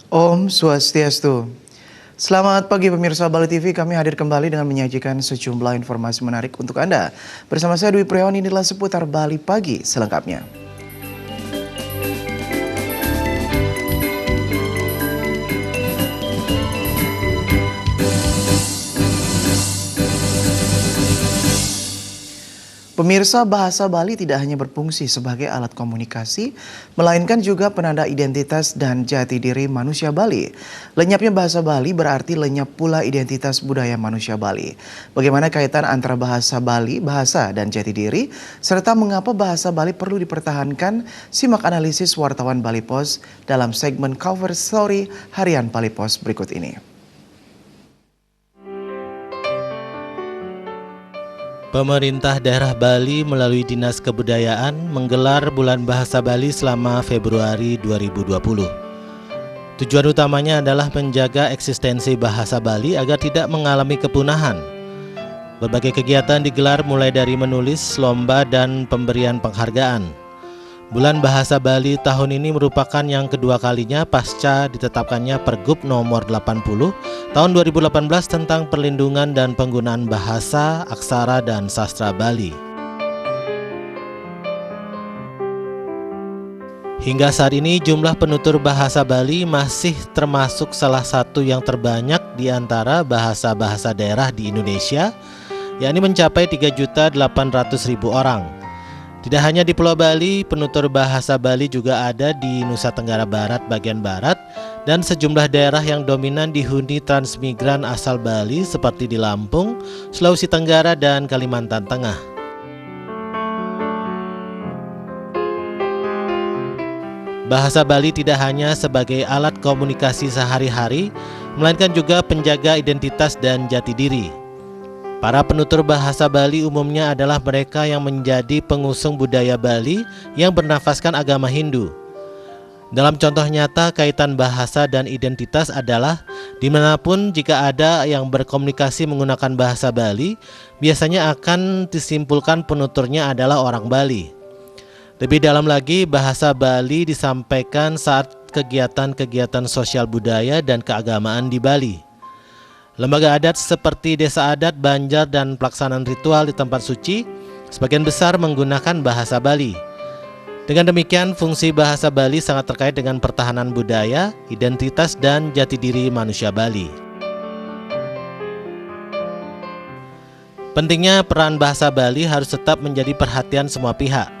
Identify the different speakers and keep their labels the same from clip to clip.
Speaker 1: Om Swastiastu. Selamat pagi pemirsa Bali TV, kami hadir kembali dengan menyajikan sejumlah informasi menarik untuk Anda. Bersama saya Dwi Priawan, inilah seputar Bali Pagi selengkapnya. Pemirsa, bahasa Bali tidak hanya berfungsi sebagai alat komunikasi, melainkan juga penanda identitas dan jati diri manusia Bali. Lenyapnya bahasa Bali berarti lenyap pula identitas budaya manusia Bali. Bagaimana kaitan antara bahasa Bali, bahasa dan jati diri, serta mengapa bahasa Bali perlu dipertahankan? Simak analisis wartawan Bali Post dalam segmen Cover Story Harian Bali Post berikut ini.
Speaker 2: Pemerintah daerah Bali melalui Dinas Kebudayaan menggelar Bulan Bahasa Bali selama Februari 2020. Tujuan utamanya adalah menjaga eksistensi bahasa Bali agar tidak mengalami kepunahan. Berbagai kegiatan digelar mulai dari menulis, lomba, dan pemberian penghargaan. Bulan Bahasa Bali tahun ini merupakan yang kedua kalinya pasca ditetapkannya Pergub nomor 80 tahun 2018 tentang perlindungan dan penggunaan bahasa, aksara, dan sastra Bali. Hingga saat ini jumlah penutur bahasa Bali masih termasuk salah satu yang terbanyak di antara bahasa-bahasa daerah di Indonesia, yakni mencapai 3.800.000 orang. Tidak hanya di Pulau Bali, penutur bahasa Bali juga ada di Nusa Tenggara Barat bagian barat dan sejumlah daerah yang dominan dihuni transmigran asal Bali seperti di Lampung, Sulawesi Tenggara, dan Kalimantan Tengah. Bahasa Bali tidak hanya sebagai alat komunikasi sehari-hari, melainkan juga penjaga identitas dan jati diri. Para penutur bahasa Bali umumnya adalah mereka yang menjadi pengusung budaya Bali yang bernafaskan agama Hindu. Dalam contoh nyata, kaitan bahasa dan identitas adalah dimanapun jika ada yang berkomunikasi menggunakan bahasa Bali, biasanya akan disimpulkan penuturnya adalah orang Bali. Lebih dalam lagi, bahasa Bali disampaikan saat kegiatan-kegiatan sosial budaya dan keagamaan di Bali. Lembaga adat seperti desa adat, banjar, dan pelaksanaan ritual di tempat suci sebagian besar menggunakan bahasa Bali. Dengan demikian, fungsi bahasa Bali sangat terkait dengan pertahanan budaya, identitas, dan jati diri manusia Bali. Pentingnya peran bahasa Bali harus tetap menjadi perhatian semua pihak.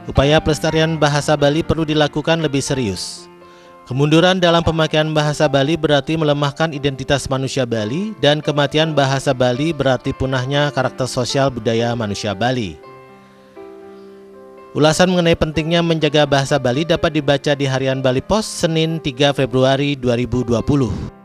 Speaker 2: Upaya pelestarian bahasa Bali perlu dilakukan lebih serius. Kemunduran dalam pemakaian bahasa Bali berarti melemahkan identitas manusia Bali, dan kematian bahasa Bali berarti punahnya karakter sosial budaya manusia Bali. Ulasan mengenai pentingnya menjaga bahasa Bali dapat dibaca di Harian Bali Post Senin 3 Februari 2020.